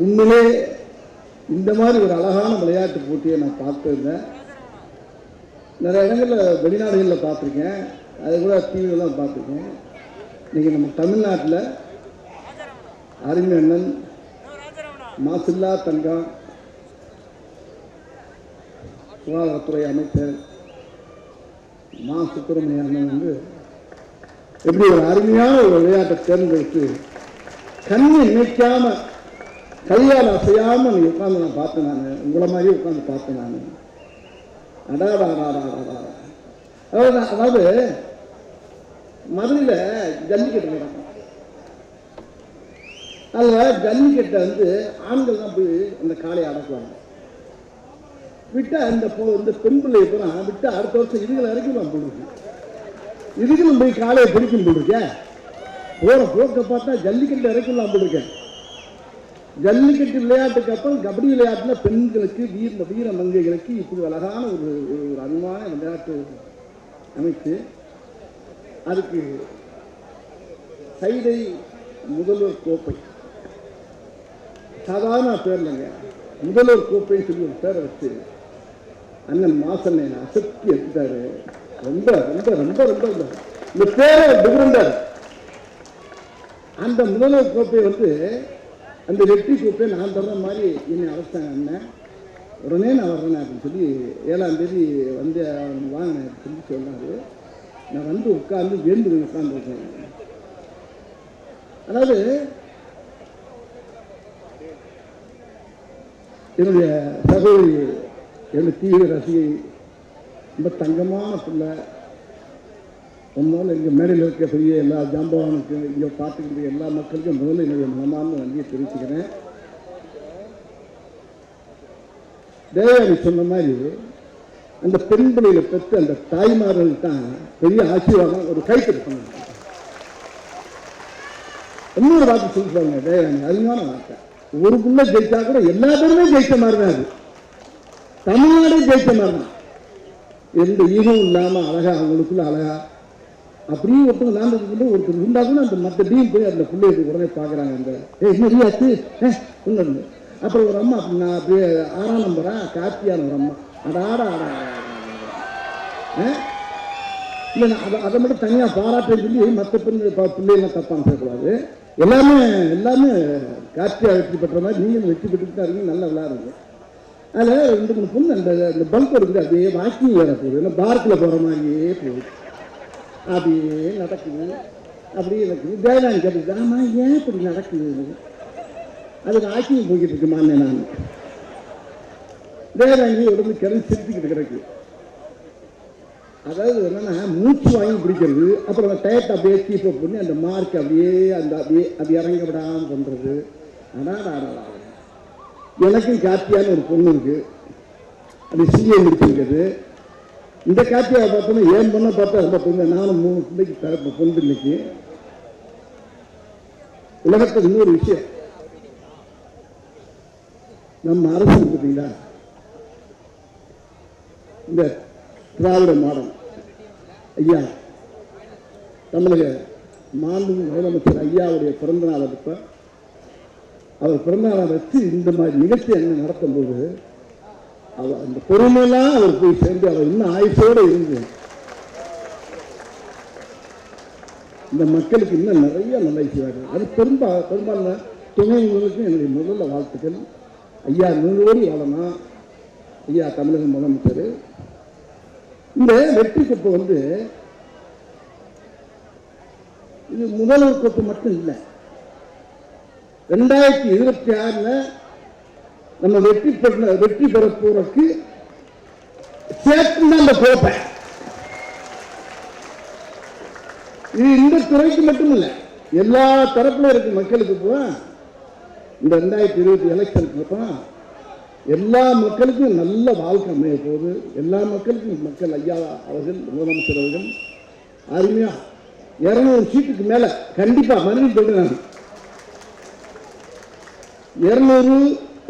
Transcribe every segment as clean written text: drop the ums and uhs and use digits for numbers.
உண்மையிலே இந்த மாதிரி ஒரு அழகான விளையாட்டு போட்டியை நான் பார்த்துருந்தேன். நிறைய இடங்களில் வெளிநாடுகளில் பார்த்துருக்கேன், அது கூட டிவிலாம் பார்த்துருக்கேன். இன்றைக்கி நம்ம தமிழ்நாட்டில் அறிஞர் மாசில்லா தங்கம் சுகாதாரத்துறை அமைச்சர் மா சுப்பிரமணிய அண்ணன் வந்து எப்படி ஒரு அருமையான ஒரு விளையாட்டை தேர்ந்தெடுத்து கண்ணை நினைக்காம கையால் அசையாம நீ உட்காந்து நான் பார்த்தேன். நான் உங்களை மாதிரியே உட்காந்து பார்த்தேன். நான் அதாவது மதுரையில் ஜல்லிக்கட்டு நடக்கும். அதில் ஜல்லிக்கட்டை வந்து ஆண்கள் தான் போய் அந்த காளையை அடக்குவாங்க. விட்டா இந்த பெண் பிள்ளையை பூரா விட்டா அடுத்த வருஷம் இதுகளை வரைக்கும் நான் போடுவேன். இதுகளும் போய் காளையை பிடிக்கும் போட்டிருக்கேன். போகிற போக்க பார்த்தா ஜல்லிக்கட்டு வரைக்கும் நான் போட்டிருக்கேன். ஜல்லிக்கட்டு விளையாட்டுக்கு அப்புறம் கபடி விளையாட்டில் பெண்களுக்கு வீர மங்கைகளுக்கு இப்படி அழகான ஒரு அருமையான விளையாட்டு அமைச்சு அதுக்கு சைதை முதல்வர் கோப்பை, சாதாரண பேர் இல்லைங்க, முதல்வர் கோப்பைன்னு சொல்லி ஒரு பேரை வச்சு அண்ணன் மாசனை அசத்தி எடுத்துட்டாரு. ரொம்ப ரொம்ப ரொம்ப ரொம்ப இந்த பேரை டிஃபரெண்டார். அந்த முதல்வர் கோப்பை வந்து அந்த வெற்றி கோப்பை நான் தர்ற மாதிரி என்னை அழைச்சாங்க. அண்ணன் உடனே நான் வர்றேன் அப்படின்னு சொல்லி 7ஆம் தேதி வந்து வாங்கினேன் சொல்லி சொன்னார். நான் வந்து உட்கார்ந்து வேண்டு உட்கார்ந்துருக்கேன். அதாவது என்னுடைய சகோதரி, என்னுடைய தீவிர ரசிகை, ரொம்ப தங்கமான பிள்ளை. முதல்ல இங்கே மேடையில் இருக்க பெரிய எல்லா ஜாம்பவானுக்கும் இங்கே பார்த்துக்கிட்டு எல்லா மக்களுக்கும் முதல்ல என்னுடைய மனமார்ந்த நன்றியை தெரிவிச்சுக்கிறேன். தேவயானி சொன்ன மாதிரி அந்த பெண் பிள்ளைகளை பெற்ற அந்த தாய்மார்கள் தான் பெரிய ஆசீர்வாதம். ஒரு கைத்தறி சொன்னாங்க. இன்னொரு வார்த்தை சொல்லிட்டாங்க தேவயானி, அதிகமான வார்த்தை. ஒரு பிள்ளை ஜெயிச்சா கூட எல்லா பேருமே ஜெயிச்ச மாதிரி தான். அது தமிழ்நாடே ஜெயிச்ச மாதிரி தான். எந்த ஈகம் இல்லாமல் அழகா அவங்களுக்குள்ள அழகா அப்படியே ஒருத்தங்க நான்கு ஒருத்தர் இருந்தாலும் அந்த மற்ற டீம் போய் அந்த பிள்ளைக்கு உடனே பார்க்குறாங்க. அந்த இன்னொரு அப்புறம் ஒரு அம்மா நான் அப்படியே 6ஆம் நம்பரா கார்த்தியான ஒரு அம்மா அடாடா இல்லை, அதை மட்டும் தனியாக பாராட்டுன்னு சொல்லி மற்ற பிள்ளைலாம் தப்பாக பேசக்கூடாது. எல்லாமே கார்த்தியா வெற்றி பெற்ற மாதிரி நீங்களும் வெற்றி பெற்றுட்டு தான் இருக்கீங்க, நல்லா விளையாடுங்க. அதில் 2-3 பொண்ணு அந்த பல்க் இருக்குது, அப்படியே வாக்கிங் வேற போகுது, ஏன்னா பார்க்கில் போகிற மாதிரியே போகுது, அப்படியே நடக்குது. அப்படியே நடக்குது. தேவயானி கேட்டுது, ஆமாம் ஏன் இப்படி நடக்குது, அதுக்கு வாக்கிங் போய்கிட்டு இருக்குமான்னு நான். தேவயானி உடம்பு கிளம்பி சிரிச்சுக்கிட்டு கிடக்கு. அதாவது என்னன்னா மூச்சு வாங்கி பிடிக்கிறது, அப்புறம் அந்த டயத்தை அப்படியே கீப்பப் பண்ணி அந்த மார்க் அப்படியே அப்படி இறங்க விடாமல் பண்ணுறது. ஆனால் எனக்கும் கார்த்தியான ஒரு பொண்ணு இருக்கு, அது சிஏ முடிச்சிருக்குது. இந்த கார்த்தியாவை பார்த்தோன்னா ஏன் பண்ண பார்த்தா ரொம்ப பொண்ணு. நானும் 3 பிள்ளைக்கு தரப்பு பொண்ணு. இன்னைக்கு உலகத்தில் இன்னொரு விஷயம், நம்ம அரசு பார்த்தீங்களா, இந்த திராவிட மாடல் ஐயா தமிழக மாண்பு முதலமைச்சர் ஐயாவுடைய பிறந்த நாள் அப்ப அவர் பிறந்த நாளை வச்சு இந்த மாதிரி நிகழ்ச்சி என்ன நடத்தும் போது அவர் அந்த பொறுமையெல்லாம் அவர் போய் சேர்ந்து அவர் இன்னும் ஆயுசோடு இருந்து இந்த மக்களுக்கு இன்னும் நிறைய நல்ல செய்வாங்க. அது பெரும்பாலான துணை முதலுக்கும் என்னுடைய முதல்ல வாழ்த்துக்கள். ஐயா 100 கோடி வாழணும். ஐயா தமிழக முதலமைச்சர் இந்த வெற்றி கோப்பை வந்து இது முதல்வர் கோப்பை மட்டும் இல்லை, 2026 நம்ம வெற்றி பெற போறதுக்கு சேர்த்து தான் அந்த கோப்பை. இது இந்த துறைக்கு மட்டும் இல்லை, எல்லா தரப்புல இருக்க மக்களுக்கு போக இந்த 2020 எலெக்ஷனுக்கு அப்புறம் எல்லா மக்களுக்கும் நல்ல வாழ்க்கை அமைய போகுது. எல்லா மக்களுக்கும் மக்கள் ஐயா அவர்கள் முதலமைச்சர் அவர்கள் அருமையா 200 சீட்டுக்கு மேல கண்டிப்பா மறுபடியும் சொல்றேன், 200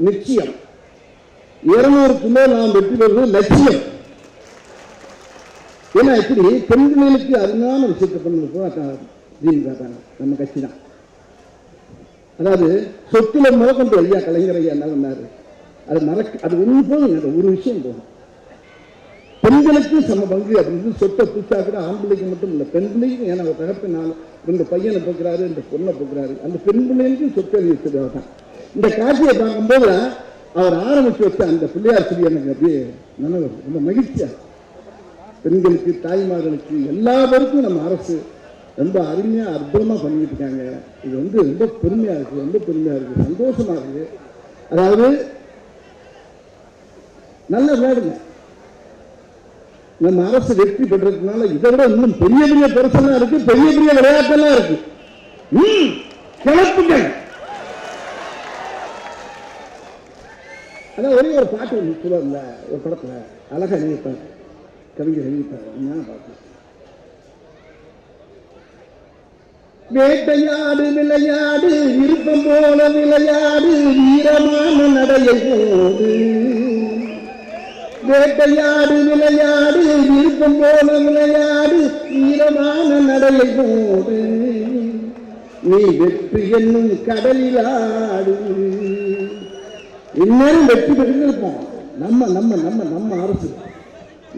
நிச்சயம், 200க்கு மேல் நாம் வெற்றி பெறுவது லட்சியம். ஏன்னா இப்படி பெண்களுக்கு அருமையான விஷயத்தை பண்ண திமுக தான், நம்ம கட்சி தான். அதாவது சொத்துல முதற்கொண்டு ஐயா கலைஞர் ஐயா என்ன பண்ணாரு, அது ஒன்று போதும், அந்த ஒரு விஷயம் போதும். பெண்களுக்கு சம பங்கு அப்படின்னு சொத்தை பூச்சா கூட ஆண் பிள்ளைக்கு மட்டும் இல்லை, பெண் பிள்ளைக்கும். ஏன்னா ஒரு தகப்ப நான் 2 பையனை போக்குறாரு, 2 பொண்ணை போக்குறாரு, அந்த பெண் பிள்ளைகளுக்கும் சொத்து எழுதி வச்சதாக தான். இந்த காட்சியை பார்க்கும்போது அவர் ஆரம்பிச்சு வச்ச அந்த பிள்ளையார் சொல்லி எனக்கு அப்படியே நினைவு, ரொம்ப மகிழ்ச்சியா. பெண்களுக்கு, தாய்மார்களுக்கு, எல்லாருக்கும் நம்ம அரசு ரொம்ப அருமையா அற்புதமா பண்ணிட்டு இருக்காங்க. இது ரொம்ப பெருமையா இருக்கு, ரொம்ப பெருமையா இருக்கு, சந்தோஷமா இருக்கு. அதாவது நல்ல விளையாடுங்க. நம்ம அரசு வெற்றி பெற்றதுனால இதை விட இன்னும் பெரிய பெரிய பிரச்சனை இருக்கு, பெரிய பெரிய விளையாட்டெல்லாம் இருக்கு. கிளப்புங்க. அதான் ஒரே ஒரு பாட்டு சொல்லுவாங்கல்ல, ஒரு படத்துல அழகா எழுதிப்பாங்க, கவிஞர் எழுதிப்பாங்க. பார்த்தேன், வேட்டையாடு விளையாடு விருப்பம் போல விளையாடு வீரமான நடையை போடு, வேட்டையாடு விளையாடு விருப்பம் போல விளையாடு வீரமான நடையை போடு, நீ வெற்றி என்னும் கடலிலாடு. இந்நேரம் வெற்றி பெற்றிருப்போம். நம்ம நம்ம நம்ம நம்ம அரசு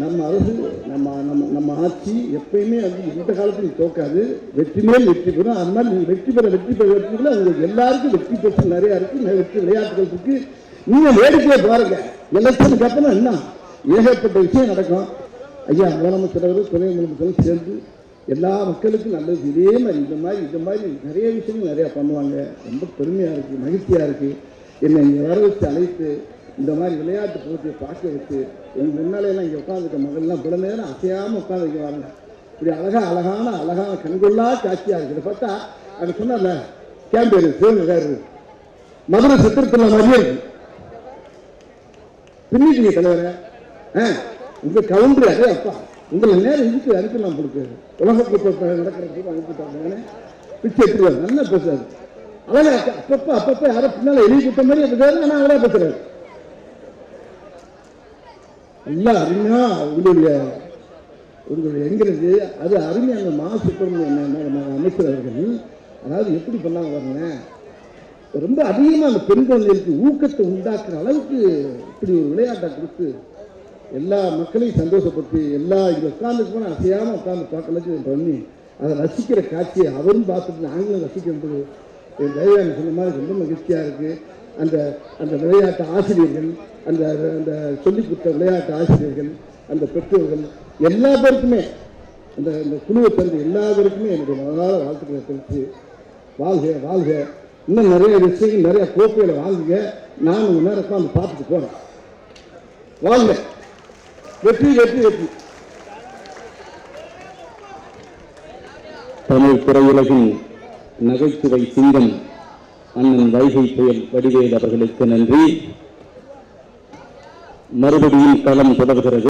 நம்ம அரசு நம்ம நம்ம நம்ம ஆட்சி எப்பயுமே இந்த காலத்தில் தோக்காது, வெற்றி மேல் வெற்றி பெறும். அது மாதிரி நீங்கள் வெற்றி பெற உங்களுக்கு எல்லாருக்கும் வெற்றி பெற்று நிறையா இருக்கு, வெற்றி விளையாட்டுகள் இருக்கு. நீங்க வேடிக்கையை பாருங்க. எலெக்ஷனுக்கு அப்புறம் என்ன ஏகப்பட்ட விஷயம் நடக்கும். ஐயா முதலமைச்சர், துணை முதலமைச்சரும் சேர்ந்து எல்லா மக்களுக்கும் நல்லது. இதே மாதிரி இந்த மாதிரி நிறைய விஷயங்கள் நிறையா பண்ணுவாங்க. ரொம்ப பெருமையாக இருக்குது, மகிழ்ச்சியாக இருக்குது. என்னை இங்கே வர வச்சு அழைத்து இந்த மாதிரி விளையாட்டு போட்டியை பார்க்க வச்சு எங்கள் முன்னாலேயெல்லாம் இங்கே உட்காந்துருக்க மகள்லாம் பல நேரம் அசையாமல் உட்காந்து வைக்க வராங்க. இப்படி அழகான கண்கொள்ளா காட்சியாக இருக்குது. பார்த்தா அது சொன்னார்ல கேம்பேரு சிவகாரு மதுரை சித்திரத்தில் மாதிரியே இருக்கு. பின்னிட்டீங்க தலைவரை, உங்க கவுண்டர் அதே அப்பா உங்களை நேரம் இதுக்கு அனுப்பலாம் கொடுக்கு உலகத்தை நடக்கிறதுக்கு அனுப்பிட்டாங்க. பிச்சை எடுத்துருவாரு, நல்லா பேசுறாரு. அழகா அப்பப்ப யாரும் பின்னால எழுதி கொடுத்த மாதிரி பேசுறாரு, ஆனால் அழகா பேசுறாரு. நல்லா அருமையா உங்களுடைய எங்கிறது அது அருமையான சுப்பிரமணிய அமைச்சர் அவர்கள் அதாவது எப்படி பண்ணாங்க பாருங்க. ரொம்ப அதிகமாக அந்த பெண் குழந்தைகளுக்கு ஊக்கத்தை உண்டாக்குற அளவுக்கு இப்படி ஒரு விளையாட்டை கொடுத்து எல்லா மக்களையும் சந்தோஷப்படுத்தி எல்லா இங்கே உட்காந்துக்கு போனால் அசையாமல் உட்காந்து பார்க்கலச்சு பண்ணி அதை ரசிக்கிற காட்சியை அவரும் பார்த்துட்டு நாங்களும் ரசிக்கிறது தயவான சொன்ன மாதிரி ரொம்ப மகிழ்ச்சியாக இருக்குது. அந்த அந்த விளையாட்டு ஆசிரியர்கள், அந்த அந்த சொல்லிக் கொடுத்த விளையாட்டு ஆசிரியர்கள், அந்த பெற்றோர்கள் எல்லா பேருக்குமே அந்த அந்த குழுவை சேர்ந்த எல்லா பேருக்குமே என்னுடைய மனதார வாழ்த்துக்களை தெரிவித்து வாழ்க. இன்னும் நிறைய விஷயங்கள் நிறைய கோப்பைகளை வாங்குங்க. நான் உங்கள் நேரம் உட்காந்து பார்த்துட்டு போகிறேன். வாழ்க. வெற்றி வெற்றி வெற்றி. தமிழ் திரையுலகின் நகைச்சுவை சிங்கம் அண்ணன் வைகை புயல் வடிவேல் அவர்களுக்கு நன்றி. மறுபடியும் களம் தொடர்கிறது.